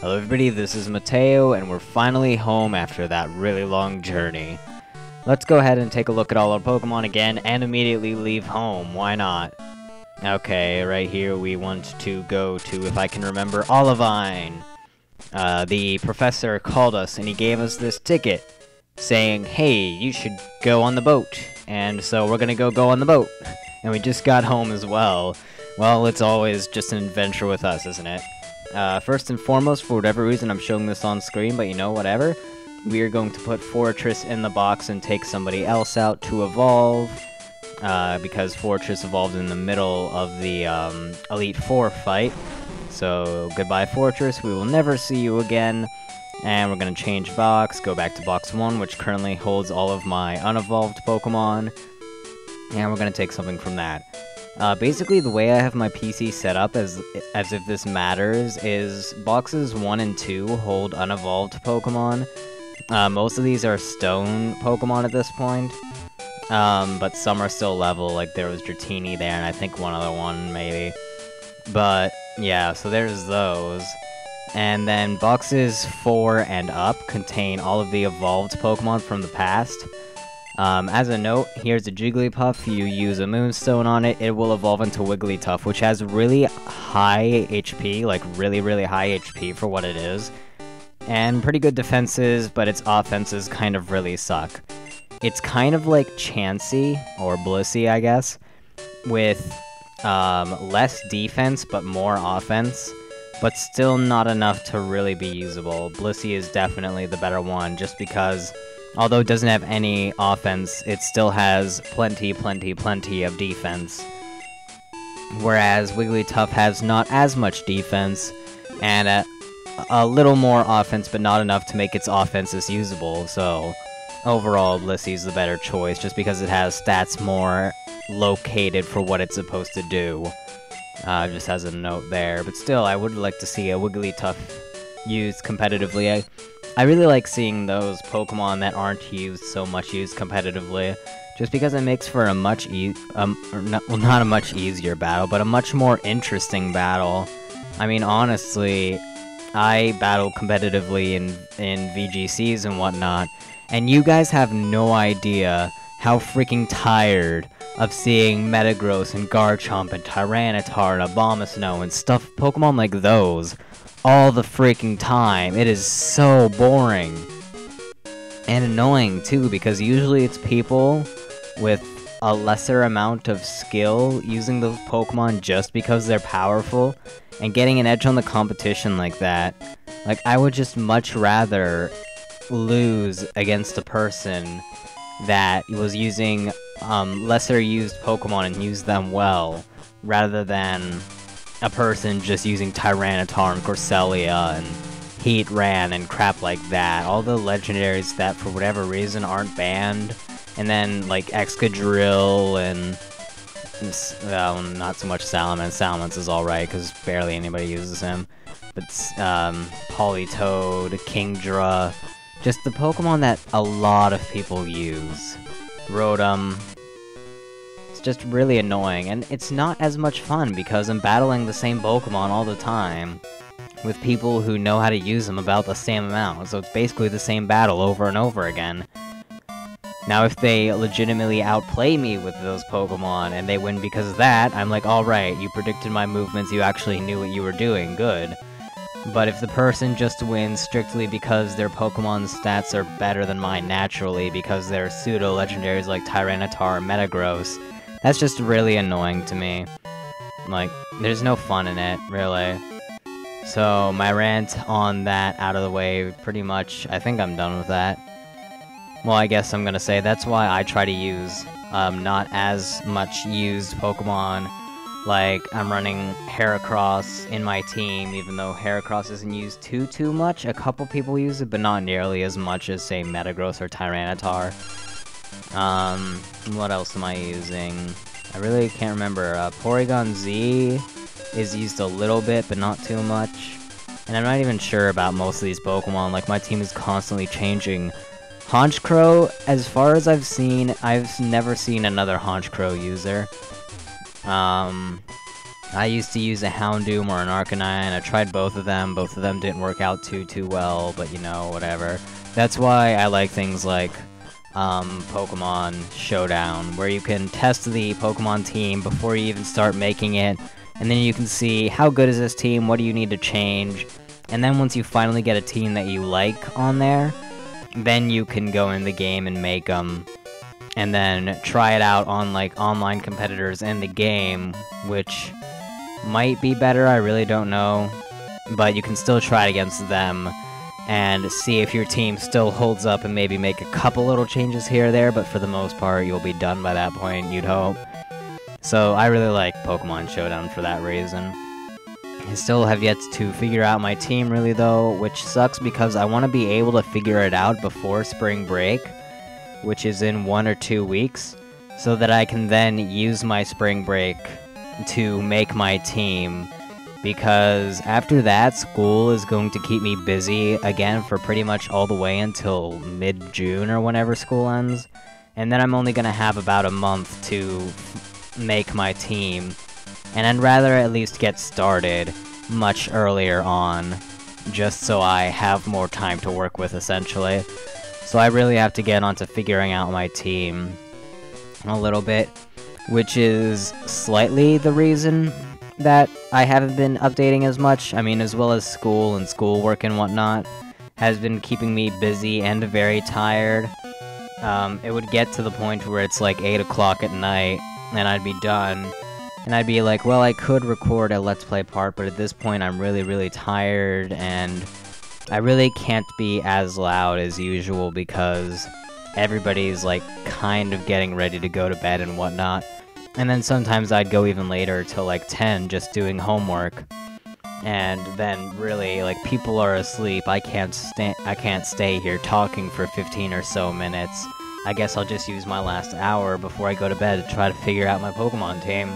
Hello everybody, this is Mateo, and we're finally home after that really long journey. Let's go ahead and take a look at all our Pokemon again, and immediately leave home, why not? Okay, right here we want to go to, if I can remember, Olivine! The professor called us, and he gave us this ticket, saying, hey, you should go on the boat. And so we're gonna go on the boat. And we just got home as well. Well, it's always just an adventure with us, isn't it? First and foremost, for whatever reason, I'm showing this on screen, but you know, whatever. We are going to put Fortress in the box and take somebody else out to evolve. Because Fortress evolved in the middle of the Elite Four fight. So, goodbye Fortress, we will never see you again. And we're going to change box, go back to box 1, which currently holds all of my unevolved Pokemon. And we're going to take something from that. Basically, the way I have my PC set up, as if this matters, is boxes 1 and 2 hold unevolved Pokemon. Most of these are stone Pokemon at this point. But some are still level, like there was Dratini there, and I think one other one, maybe. But, yeah, so there's those. And then boxes 4 and up contain all of the evolved Pokemon from the past. As a note, here's a Jigglypuff. You use a Moonstone on it, it will evolve into Wigglytuff, which has really high HP, like really high HP for what it is. And pretty good defenses, but its offenses kind of really suck. It's kind of like Chansey, or Blissey, I guess, with less defense but more offense, but still not enough to really be usable. Blissey is definitely the better one, just because although it doesn't have any offense, it still has plenty of defense. Whereas Wigglytuff has not as much defense, and a little more offense, but not enough to make its offenses usable, so overall Blissey's the better choice, just because it has stats more located for what it's supposed to do. Just as a note there, but still, I would like to see a Wigglytuff used competitively. I really like seeing those Pokemon that aren't used competitively, just because it makes for a much not a much easier battle, but a much more interesting battle. I mean, honestly, I battle competitively in VGCs and whatnot, and you guys have no idea how freaking tired of seeing Metagross and Garchomp and Tyranitar and Abomasnow and stuff, Pokemon like those, all the freaking time. It is so boring. And annoying, too, because usually it's people with a lesser amount of skill using those Pokemon just because they're powerful, and getting an edge on the competition like that. Like, I would just much rather lose against a person that was using lesser used Pokemon and use them well, rather than a person just using Tyranitar and Corselia and Heatran and crap like that. All the legendaries that for whatever reason aren't banned, and then like Excadrill and not so much Salamence. Salamence is alright because barely anybody uses him, but Politoed, Kingdra, just the Pokemon that a lot of people use. Rotom. It's just really annoying, and it's not as much fun because I'm battling the same Pokemon all the time with people who know how to use them about the same amount, so it's basically the same battle over and over again. Now, if they legitimately outplay me with those Pokemon and they win because of that, I'm like, alright, you predicted my movements, you actually knew what you were doing, good. But if the person just wins strictly because their Pokemon's stats are better than mine naturally because they're pseudo-legendaries like Tyranitar or Metagross, that's just really annoying to me. Like, there's no fun in it, really. So, my rant on that out of the way, pretty much, I think I'm done with that. Well, I guess I'm gonna say that's why I try to use not as much used Pokemon. Like, I'm running Heracross in my team, even though Heracross isn't used too much. A couple people use it, but not nearly as much as, say, Metagross or Tyranitar. What else am I using? I really can't remember. Porygon Z is used a little bit, but not too much. And I'm not even sure about most of these Pokemon, like, my team is constantly changing. Honchkrow, as far as I've seen, I've never seen another Honchkrow user. I used to use a Houndoom or an Arcanine. I tried both of them. Both of them didn't work out too well, but you know, whatever. That's why I like things like Pokemon Showdown, where you can test the Pokemon team before you even start making it, and then you can see how good is this team, what do you need to change, and then once you finally get a team that you like on there, then you can go in the game and make them, and then try it out on like online competitors in the game, which might be better, I really don't know, but you can still try it against them and see if your team still holds up and maybe make a couple little changes here or there, but for the most part you'll be done by that point, you'd hope. So I really like Pokemon Showdown for that reason. I still have yet to figure out my team really though, which sucks because I want to be able to figure it out before spring break, which is in 1 or 2 weeks, so that I can then use my spring break to make my team, because after that, school is going to keep me busy again for pretty much all the way until mid-June or whenever school ends, and then I'm only going to have about a month to make my team, and I'd rather at least get started much earlier on, just so I have more time to work with, essentially. So I really have to get on to figuring out my team a little bit, which is slightly the reason that I haven't been updating as much. I mean, as well as school and schoolwork and whatnot has been keeping me busy and very tired. It would get to the point where it's like 8 o'clock at night, and I'd be done, and I'd be like, well, I could record a Let's Play part, but at this point I'm really tired, and I really can't be as loud as usual because everybody's like kind of getting ready to go to bed and whatnot. And then sometimes I'd go even later till like 10 just doing homework. And then really like people are asleep. I can't stay here talking for 15 or so minutes. I guess I'll just use my last hour before I go to bed to try to figure out my Pokemon team.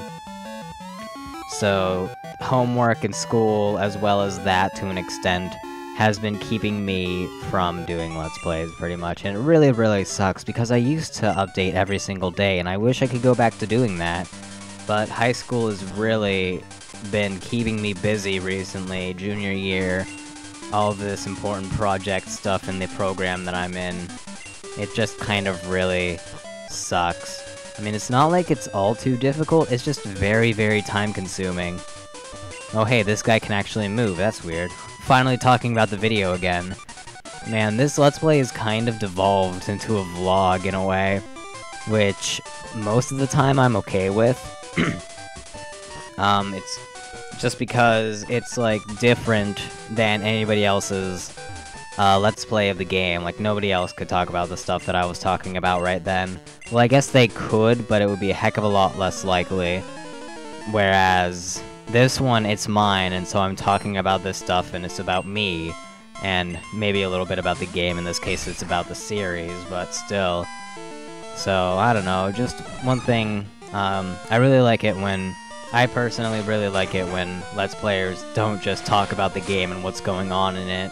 So homework and school, as well as that to an extent, has been keeping me from doing Let's Plays, pretty much, and it really sucks, because I used to update every single day, and I wish I could go back to doing that, but high school has really been keeping me busy recently, junior year, all of this important project stuff in the program that I'm in. It just kind of really sucks. I mean, it's not like it's all too difficult, it's just very time-consuming. Oh hey, this guy can actually move, that's weird. Finally talking about the video again. Man, this Let's Play is kind of devolved into a vlog in a way, which most of the time I'm okay with. It's just because it's like different than anybody else's Let's Play of the game. Like nobody else could talk about the stuff that I was talking about right then. Well, I guess they could, but it would be a heck of a lot less likely. Whereas this one, it's mine, and so I'm talking about this stuff, and it's about me, and maybe a little bit about the game. In this case, it's about the series, but still. So, I don't know, just one thing, I really like it when, I personally really like it when Let's Players don't just talk about the game and what's going on in it.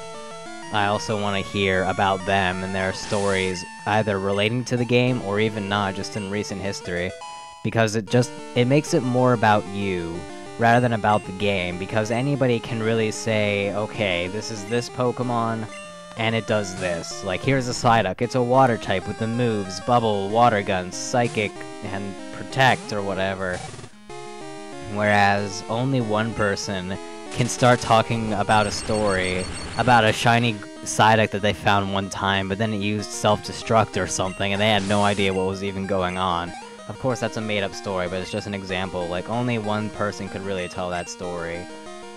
I also want to hear about them and their stories, either relating to the game or even not, just in recent history, because it makes it more about you rather than about the game, because anybody can really say, okay, this is this Pokemon, and it does this. Like, here's a Psyduck, it's a water type with the moves, Bubble, Water Gun, Psychic, and Protect, or whatever. Whereas, only one person can start talking about a story, about a shiny Psyduck that they found one time, but then it used self-destruct or something, and they had no idea what was even going on. Of course, that's a made-up story, but it's just an example. Like, only one person could really tell that story.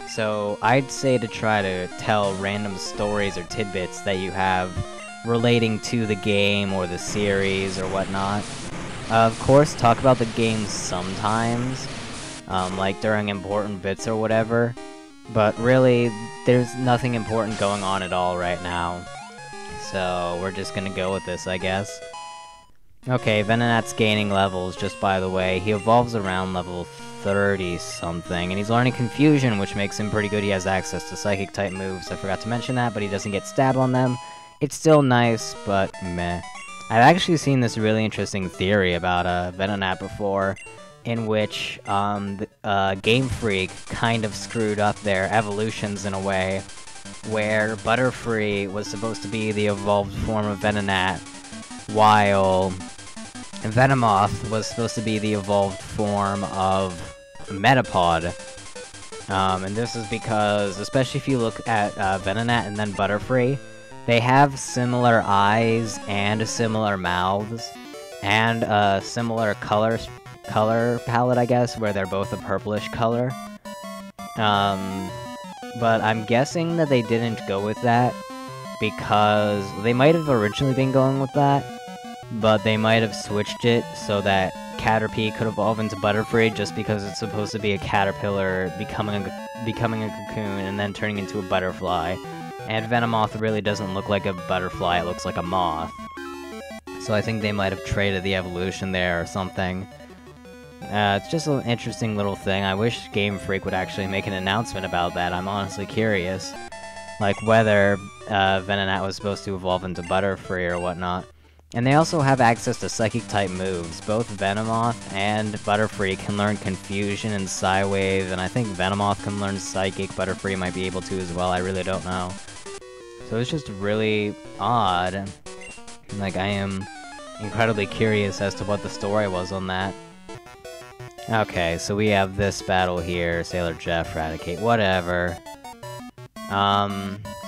So, I'd say to try to tell random stories or tidbits that you have relating to the game or the series or whatnot. Of course, talk about the game sometimes, like during important bits or whatever. But really, there's nothing important going on at all right now. So, we're just gonna go with this, I guess. Okay, Venonat's gaining levels, just by the way. He evolves around level 30-something, and he's learning Confusion, which makes him pretty good. He has access to Psychic-type moves. I forgot to mention that, but he doesn't get stabbed on them. It's still nice, but meh. I've actually seen this really interesting theory about Venonat before, in which Game Freak kind of screwed up their evolutions in a way, where Butterfree was supposed to be the evolved form of Venonat, while Venomoth was supposed to be the evolved form of Metapod. And this is because, especially if you look at Venonat and then Butterfree, they have similar eyes and similar mouths, and a similar color palette, I guess, where they're both a purplish color. But I'm guessing that they didn't go with that because they might have originally been going with that, but they might have switched it so that Caterpie could evolve into Butterfree just because it's supposed to be a caterpillar becoming a cocoon and then turning into a butterfly. And Venomoth really doesn't look like a butterfly, it looks like a moth. So I think they might have traded the evolution there or something. It's just an interesting little thing. I wish Game Freak would actually make an announcement about that. I'm honestly curious. Like whether Venonat was supposed to evolve into Butterfree or whatnot. And they also have access to Psychic-type moves. Both Venomoth and Butterfree can learn Confusion and Psywave, and I think Venomoth can learn Psychic. Butterfree might be able to as well, I really don't know. So it's just really odd. Like, I am incredibly curious as to what the story was on that. Okay, so we have this battle here, Sailor Jeff, Raticate, whatever.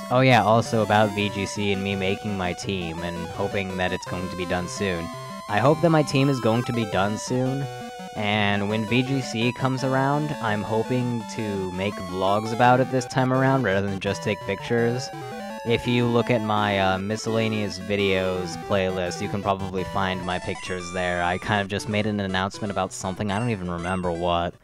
Oh yeah, also about VGC and me making my team, and hoping that it's going to be done soon. I hope that my team is going to be done soon, and when VGC comes around, I'm hoping to make vlogs about it this time around, rather than just take pictures. If you look at my miscellaneous videos playlist, you can probably find my pictures there. I kind of just made an announcement about something, I don't even remember what.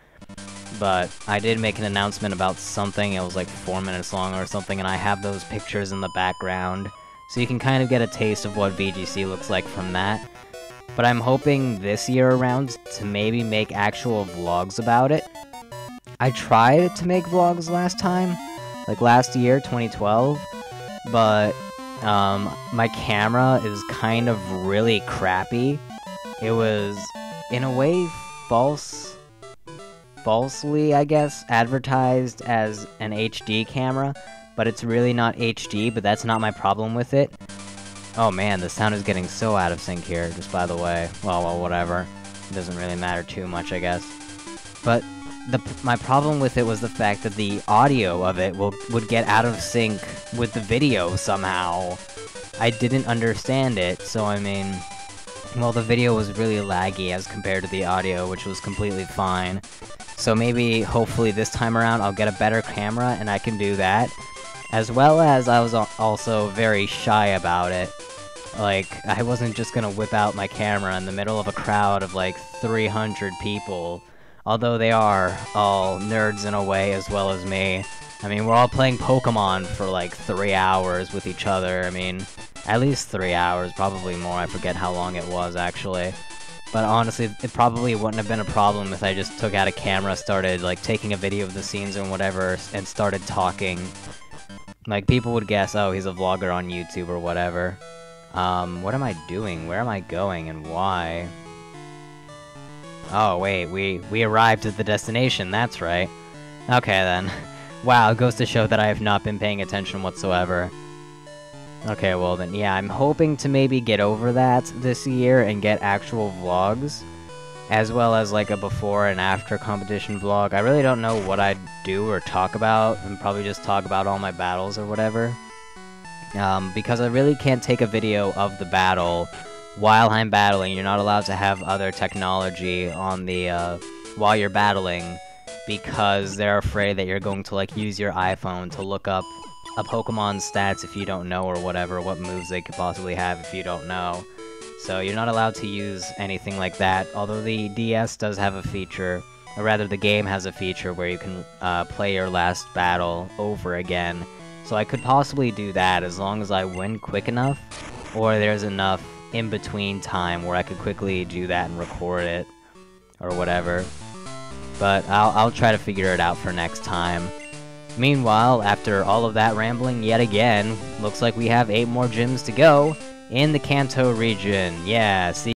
But I did make an announcement about something, it was like 4 minutes long or something, and I have those pictures in the background. So you can kind of get a taste of what VGC looks like from that. But I'm hoping this year around to maybe make actual vlogs about it. I tried to make vlogs last time, like last year, 2012. But my camera is kind of really crappy. It was, in a way, falsely, I guess, advertised as an HD camera, but it's really not HD, but that's not my problem with it. Oh man, the sound is getting so out of sync here, just by the way. Well, whatever. It doesn't really matter too much, I guess. But my problem with it was the fact that the audio of it would get out of sync with the video somehow. I didn't understand it, so I mean, well, the video was really laggy as compared to the audio, which was completely fine. So maybe, hopefully this time around, I'll get a better camera and I can do that. As well as I was also very shy about it. Like, I wasn't just gonna whip out my camera in the middle of a crowd of like 300 people. Although they are all nerds in a way, as well as me. I mean, we're all playing Pokémon for like 3 hours with each other. I mean, at least 3 hours, probably more. I forget how long it was, actually. But honestly, it probably wouldn't have been a problem if I just took out a camera, started like taking a video of the scenes and whatever, and started talking. Like, people would guess, oh, he's a vlogger on YouTube or whatever. What am I doing? Where am I going, and why? Oh, wait, we arrived at the destination, that's right. Okay, then. Wow, it goes to show that I have not been paying attention whatsoever. Okay, well then, yeah, I'm hoping to maybe get over that this year and get actual vlogs, as well as like a before and after competition vlog. I really don't know what I'd do or talk about, and probably just talk about all my battles or whatever. Because I really can't take a video of the battle while I'm battling. You're not allowed to have other technology on the, while you're battling, because they're afraid that you're going to, like, use your iPhone to look up a Pokemon's stats if you don't know, or whatever, what moves they could possibly have if you don't know. So you're not allowed to use anything like that, although the DS does have a feature, or rather the game has a feature where you can play your last battle over again. So I could possibly do that as long as I win quick enough, or there's enough in-between time where I could quickly do that and record it, or whatever. But I'll try to figure it out for next time. Meanwhile, after all of that rambling yet again, looks like we have 8 more gyms to go in the Kanto region. Yeah, see.